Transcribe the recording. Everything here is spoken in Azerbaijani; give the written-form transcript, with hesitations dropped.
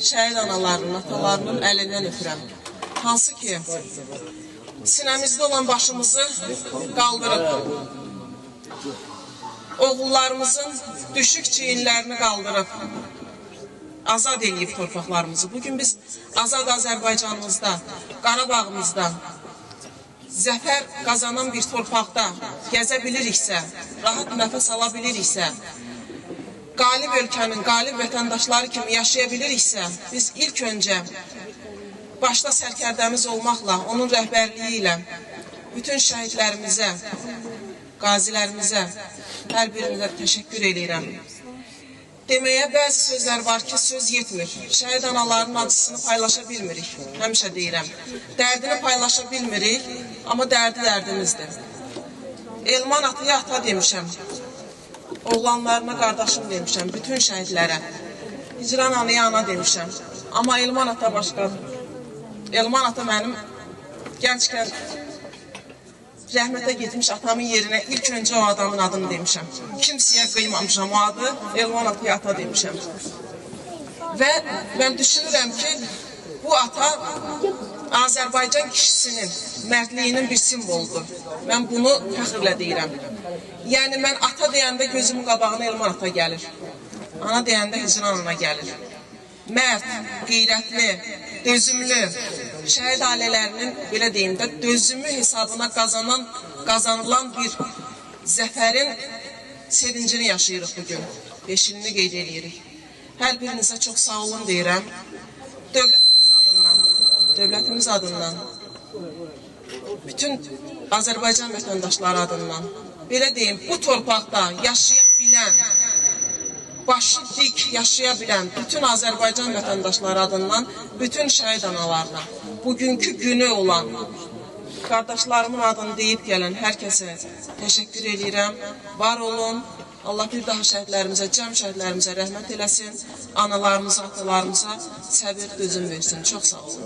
şəhid analarının, atalarının əlindən öpürəm. Hansı ki, sinəmizdə olan başımızı qaldırıb, oğullarımızın düşük çiyinlərini qaldırıb, azad edib torpaqlarımızı. Bugün biz azad Azərbaycanımızda, Qarabağımızda, zəfər qazanan bir torpaqda gəzə biliriksə, rahat nəfəs ala biliriksə, qalib ölkənin, qalib vətəndaşları kimi yaşaya biliriksə, biz ilk öncə başda sərkərdəmiz olmaqla, onun rəhbərliyi ilə bütün şəhidlərimizə, qazilərimizə, hər birinizə təşəkkür edirəm. Deməyə bəzi sözlər var ki, söz yetmir. Şəhid anaların acısını paylaşa bilmirik, həmişə deyirəm. Dərdini paylaşa bilmirik, amma dərdimizdir. Elman ataya ata demişəm, oğlanlarına qardaşım demişəm, bütün şəhidlərə. Hicran anaya ana demişəm, amma Elman ata başqadır. Elman ata mənim gənçkən rəhmətə getmiş atamın yerinə ilk öncə o adamın adını demişəm. Kimsəyə qıymamışam o adı, Elman ataya ata demişəm. Və mən düşünürəm ki, bu ata Azərbaycan kişisinin mərdliyinin bir simvoludur. Mən bunu fəxrlə deyirəm. Yəni, mən ata deyəndə gözümün qabağına Elman ata gəlir. Ana deyəndə Hicran ana gəlir. Mərd, qeyrətli, dözümlü, şəhid ailələrinin, belə deyim də, dözümü hesabına qazanılan bir zəfərin sevincini yaşayırıq bugün. 5 ilini qeyd edirik. Hər birinizə çox sağ olun deyirəm. Dövlətimiz adından, bütün Azərbaycan vətəndaşları adından, belə deyim, bu torpaqda yaşaya bilən, başı dik yaşaya bilən bütün Azərbaycan vətəndaşları adından, bütün şəhid analarına, bugünkü günü olan qardaşlarımın adını deyib gələn hər kəsə təşəkkür edirəm. Var olun. Allah bir daha şəhidlərimizə, cəm şəhidlərimizə rəhmət eləsin. Analarımıza, atalarımıza səbir, dözüm versin. Çox sağ olun.